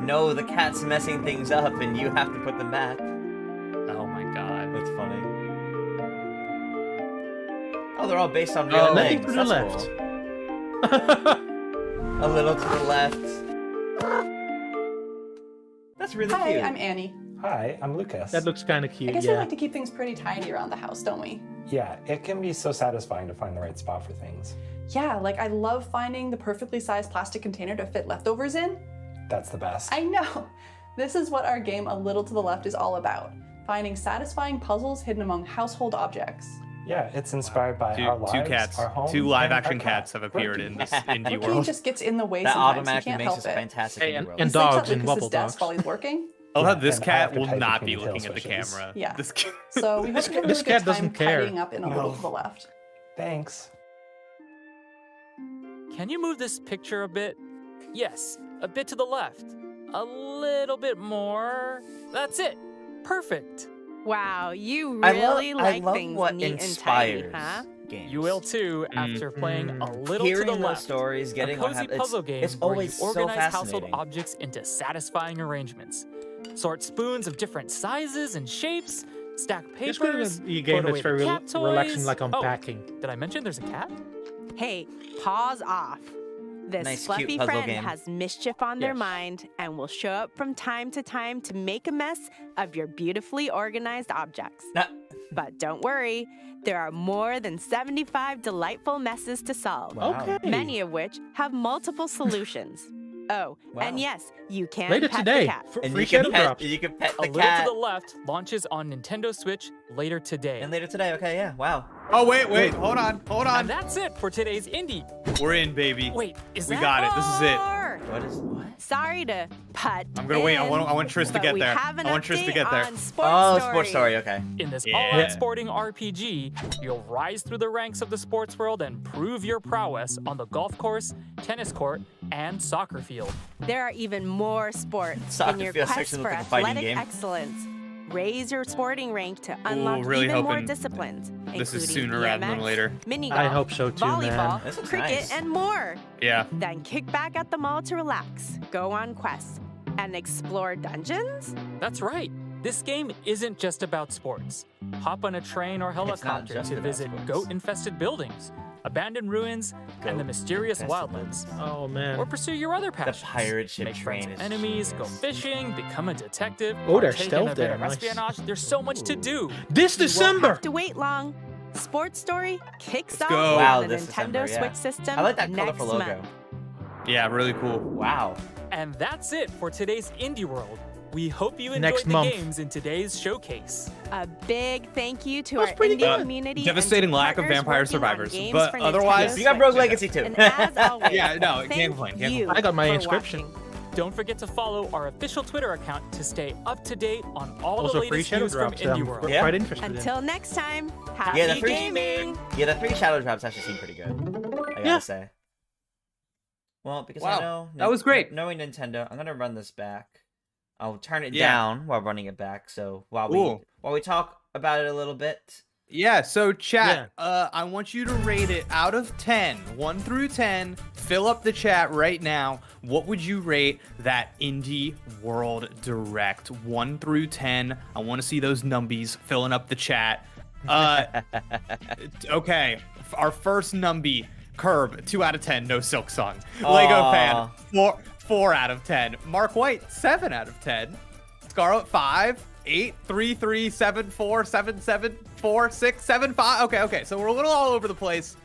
No, the cat's messing things up and you have to put them back. Oh my god. That's funny. Oh, they're all based on real Nothing things. to the That's left. cool. A little to the left. That's really Hi, cute. I'm Annie. Hi, I'm Lucas. That looks kind of cute, I guess we yeah. like to keep things pretty tidy around the house, don't we? Yeah, it can be so satisfying to find the right spot for things. Yeah, like I love finding the perfectly sized plastic container to fit leftovers in. That's the best. I know. This is what our game A Little to the Left is all about. Finding satisfying puzzles hidden among household objects. Yeah, it's inspired by our lives, Two cats. our home, Two live and our action cat, cats have appeared in this Rookie. indie Rookie world. just gets in the way That sometimes. He automatically can't makes help us it. fantastic Hey, indie and world. and He sleeps dogs at in Lucas's Wobble desk Dogs. while he's working. I love how Yeah, this and I cat have to will type not be between kill looking at the switches. camera. Yeah. This cat. So we hope you have a This really cat good doesn't time care. tidying up in A Little to the Left. Thanks. Can you move this picture a bit? Yes, a bit to the left. A little bit more. That's it. Perfect. Wow, you I really love like what things neat and inspires tidy, huh? games. You will too after playing A Little Hearing to the those Left. stories, getting a what cozy happens, puzzle game it's where always you so organize household fascinating. objects into satisfying arrangements. Sort spoons of different sizes and shapes. Stack This could papers. be a game put away that's very the cat relaxing, toys. like Oh, unpacking. did I mention there's a cat? Hey, pause off. This Nice, cute fluffy puzzle friend game. has mischief on their Yes. mind and will show up from time to time to make a mess of your beautifully organized objects. Nah. But don't worry, there are more than 75 delightful messes to solve. Wow. Okay. Many of which have multiple solutions. Oh, and Wow. yes, you can Later pet today. the cat. And Free you can shadow pet, drops. you can pet A the Little cat. to the Left launches on Nintendo Switch later today. And later today, okay, yeah, wow. Oh wait, hold on. And that's it for today's indie. We're in, baby. Wait, is We that got it. This is it. Roar! What? Sorry to putt. I'm gonna wait. I want Tris to but get we there. have an I want Tris to get update there. on Sports Oh, Story. Sports Story. Okay. In this Yeah. all-out sporting RPG, you'll rise through the ranks of the sports world and prove your prowess on the golf course, tennis court, and soccer field. There are even more sports Soccer in your field quest section for looks like a fighting athletic game. excellence. Raise your sporting rank to unlock really even more hoping disciplines, this is including sooner rather than BMX, later. mini I golf, hope so too, volleyball, man. cricket, nice. and more. Yeah. Then kick back at the mall to relax, go on quests, and explore dungeons? That's right. This game isn't just about sports. Hop on a train or helicopter just to about visit sports. goat-infested buildings, abandoned ruins, and the mysterious wildlands. Oh man. Or pursue your other passions. pirate ship Make friends train with is enemies, go genius. fishing, become a detective, Oh, there's partake in stealth a bit there, of nice. espionage. There's so much to do. This You won't December. have to wait long. Sports Story kicks off go. Wow, on the this Nintendo December, yeah. Switch system I like that next colorful logo. month. Yeah, really cool. Wow. And that's it for today's Indie World. We hope you enjoyed Next the month. games in today's showcase. A big thank you to That's our pretty indie good. community. Devastating and to lack of partners Vampire working on Survivors, games but for otherwise- Nintendo You got Rogue Switch. Legacy too. And as always, Yeah, no, thank can't complain, can't you complain. I got my for inscription. watching. Don't forget to follow our official Twitter account to stay up to date on all Also, the free latest shadow news from drops. Indie I'm World. Yeah. quite interested in. Until next time, happy Yeah, the free- gaming. Yeah, the 3 shadow drops actually seem pretty good. I gotta Yeah. say. Well, because Wow, I know that was great. Knowing Nintendo, I'm gonna run this back. I'll turn it Yeah. down while running it back. So while Ooh. we talk about it a little bit. Yeah, so chat, I want you to rate it out of 10, 1 through 10. Fill up the chat right now. What would you rate that Indie World Direct? 1 through 10. I want to see those numbies filling up the chat. Okay, our first numbie, Curb, 2 out of 10, no Silk Song. Lego Fan, 4 out of 10. Mark White, 7 out of 10. Scarlet, 5. 8, 3, 3, 7, 4, 7, 7, 4, 6, 7, 5. Okay, so we're a little all over the place.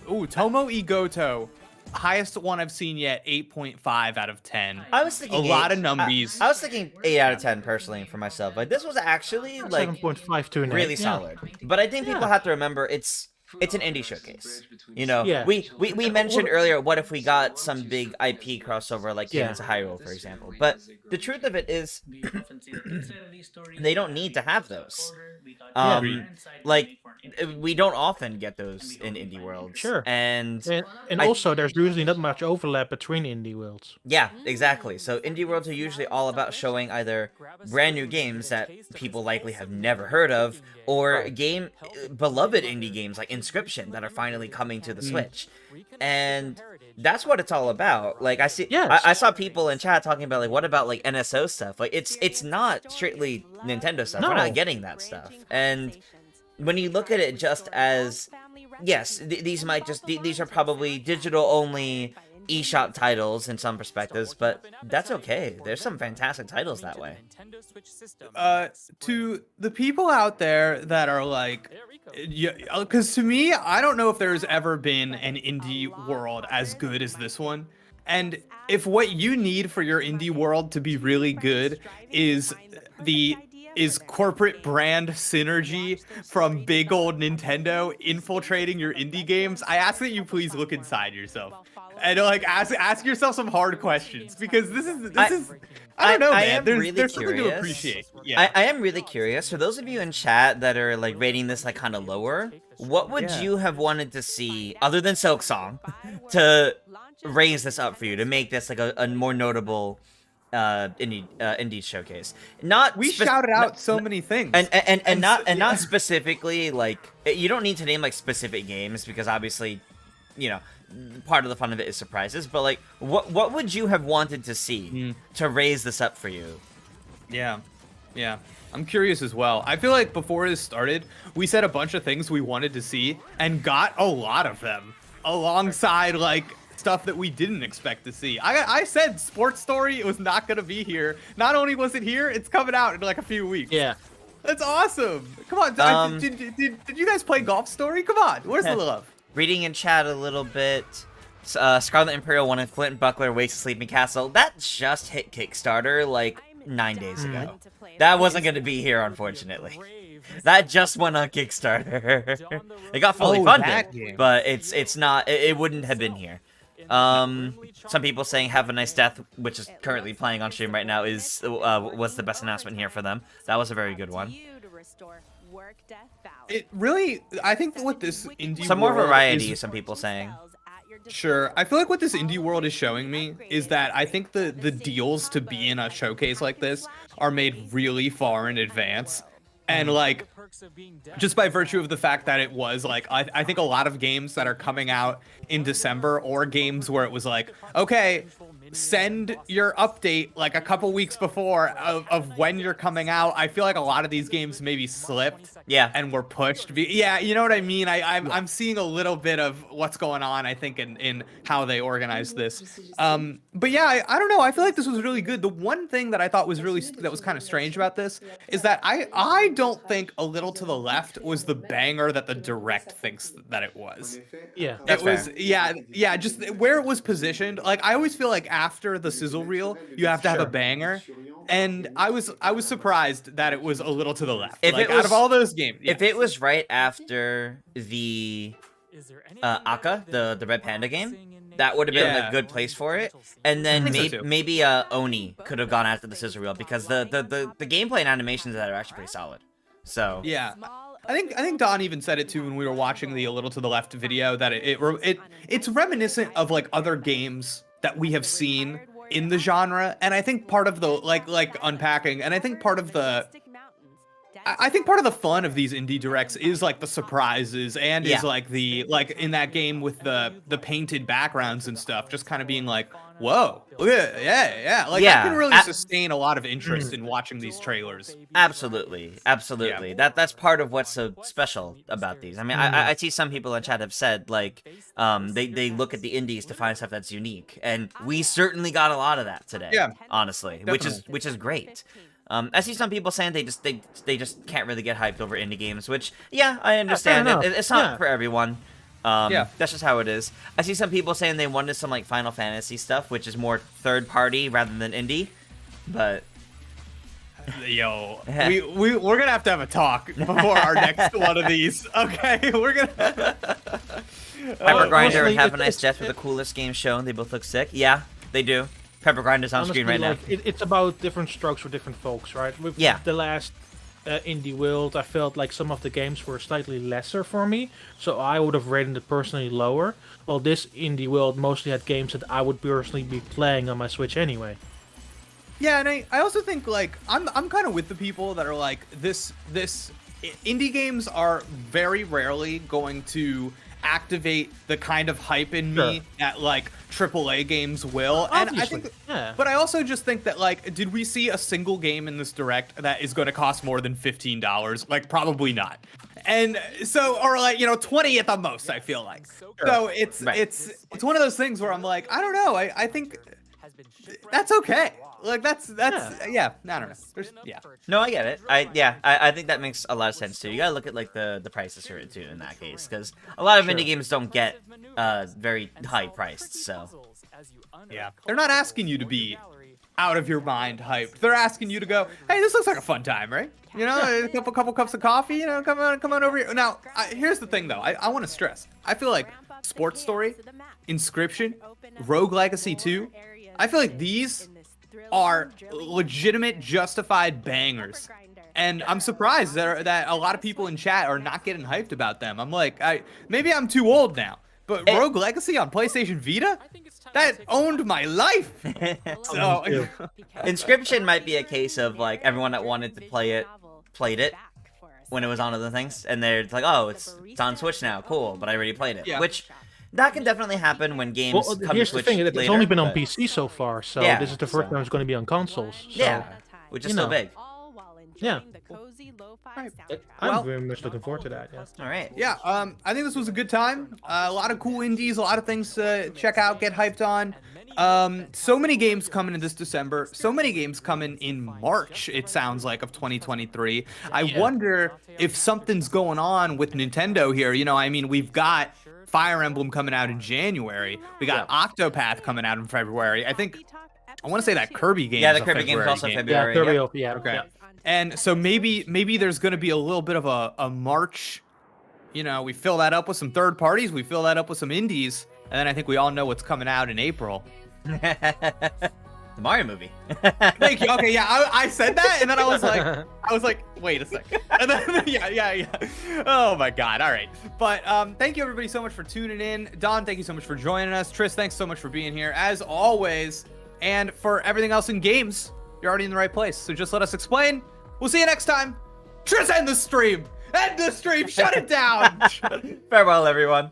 Ooh, Tomo Igoto, highest one I've seen yet, 8.5 out of 10. I was thinking a lot of numbies. I was thinking 8 out of 10 personally for myself. Like this was actually like 7.5 to an really 8. solid. But I think people have to remember it's an indie showcase. You know, Yeah. we mentioned earlier, what if we got some big IP crossover like Cadence of Hyrule, for example. But the truth of it is, they don't need to have those. Like, we don't often get those in indie worlds. Sure. And also, there's usually not much overlap between indie worlds. yeah, exactly. So indie worlds are usually all about showing either brand new games that people likely have never heard of, or beloved indie games like Inscription that are finally coming to the Switch. And that's what it's all about. Like I saw people in chat talking about like, what about like NSO stuff? Like it's not strictly Nintendo stuff. We're not getting that stuff. And when you look at it just as, yes, these are probably digital only eShop titles in some perspectives, but that's okay. There's some fantastic titles that way. To the people out there that are like, because to me, I don't know if there's ever been an indie world as good as this one. And if what you need for your indie world to be really good is corporate brand synergy from big old Nintendo infiltrating your indie games, I ask that you please look inside yourself and like ask yourself some hard questions, because this is I don't know, man. There's something to appreciate. Yeah. I am really curious. For those of you in chat that are like rating this like kind of lower, what would you have wanted to see other than Silk Song to raise this up for you, to make this like a more notable indie showcase? We shouted out so many things, and not specifically like, you don't need to name like specific games, because obviously, you know, part of the fun of it is surprises. But like, what would you have wanted to see to raise this up for you? Yeah, I'm curious as well. I feel like before this started, we said a bunch of things we wanted to see and got a lot of them alongside like stuff that we didn't expect to see. I said Sports Story was not gonna be here. Not only was it here, it's coming out in like a few weeks. Yeah, that's awesome. Come on, did you guys play Golf Story? Come on, where's the love? Reading in chat a little bit. Scarlet Imperial wanted Flint and Buckler, Waste of Sleeping Castle. That just hit Kickstarter like 9 days ago. That wasn't going to be here, unfortunately. That just went on Kickstarter. It got fully funded, but it's not. It wouldn't have been here. Some people saying "Have a Nice Death," which is currently playing on stream right now, is was the best announcement here for them. That was a very good one. It really, I think that what this indie Some more world variety. is, Some people saying. Sure. I feel like what this indie world is showing me is that I think the deals to be in a showcase like this are made really far in advance. And like, just by virtue of the fact that it was like, I think a lot of games that are coming out in December, or games where it was like, okay, send your update like a couple weeks before of when you're coming out. I feel like a lot of these games maybe slipped, and were pushed. Yeah, you know what I mean. I'm seeing a little bit of what's going on, I think, in how they organize this. But yeah, I don't know. I feel like this was really good. The one thing that I thought was that was kind of strange about this is that I don't think A Little to the Left was the banger that the direct thinks that it was. Yeah, it was. Yeah, just where it was positioned. Like, I always feel like after the sizzle reel, you have to have a banger, and I was surprised that it was A Little to the Left. If like, it was, out of all those games, if it was right after the Aka, the Red Panda game, that would have been a good place for it. And then maybe Oni could have gone after the sizzle reel, because the gameplay and animations that are actually pretty solid. So yeah. I think Don even said it too when we were watching the A Little to the Left video, that it's reminiscent of like other games that we have seen in the genre. And I think part of the like unpacking, and I think part of the fun of these indie directs is like the surprises, and is like the in that game with the painted backgrounds and stuff, just kind of being like, whoa, yeah, like that can really sustain a lot of interest in watching these trailers. Absolutely. That's part of what's so special about these. I mean, I see some people in chat have said like they look at the indies to find stuff that's unique, and we certainly got a lot of that today. Yeah, honestly, which is great. I see some people saying they just can't really get hyped over indie games, which I understand. It's not for everyone. That's just how it is. I see some people saying they wanted some like Final Fantasy stuff, which is more third party rather than indie. But yo, we're gonna have to have a talk before our next one of these. Okay, we're gonna. Hyper Grinder and Have a Nice Death were the coolest games shown. They both look sick. Yeah, they do. Pepper Grinder's on screen right now. It's about different strokes for different folks, right? With the last Indie World, I felt like some of the games were slightly lesser for me, so I would have rated it personally lower. While this Indie World mostly had games that I would personally be playing on my Switch anyway. Yeah, and I also think like I'm kind of with the people that are like this indie games are very rarely going to activate the kind of hype in me that like AAA games will. And I think, but I also just think that like, did we see a single game in this direct that is going to cost more than $15? Like, probably not. And so, or like, 20 at the most, I feel like. So it's one of those things where I'm like, I don't know. I think that's okay. Like that's I don't know. No, I get it. I think that makes a lot of sense too. You gotta look at like the prices here too in that case, because a lot of indie games don't get very high priced. So they're not asking you to be out of your mind hyped. They're asking you to go, hey, this looks like a fun time, right? A couple cups of coffee. Come on over here. Now, here's the thing though. I want to stress. I feel like Sports Story, Inscription, Rogue Legacy 2. I feel like these are legitimate, justified bangers, and I'm surprised that a lot of people in chat are not getting hyped about them. I'm like, maybe I'm too old now, but Rogue Legacy on PlayStation Vita, that owned my life. So Inscription might be a case of like everyone that wanted to play it played it when it was on other things, and they're like, oh, it's on Switch now, cool, but I already played it, which. That can definitely happen when games come to Switch here's the thing, it's later, only been on PC so far, so this is the first time it's going to be on consoles. So, which is still big. Yeah. I'm very much looking forward to that. Yeah. All right. Yeah. I think this was a good time. A lot of cool indies, a lot of things to check out, get hyped on. So many games coming in this December. So many games coming in March. It sounds like of 2023. I wonder if something's going on with Nintendo here. I mean, we've got Fire Emblem coming out in January. We got Octopath coming out in February. I want to say that Kirby game. Yeah, the Kirby game is also February. Yeah, Kirby. Okay. Yep. And so maybe there's going to be a little bit of a March. We fill that up with some third parties. We fill that up with some indies. And then I think we all know what's coming out in April. The Mario movie. Thank you. Okay, yeah, I said that, and then I was like, wait a second. And then, yeah. Oh my God. All right. But thank you everybody so much for tuning in. Don, thank you so much for joining us. Tris, thanks so much for being here as always. And for everything else in games, you're already in the right place. So just let us explain. We'll see you next time. Tris, end the stream. End the stream. Shut it down. Farewell, everyone.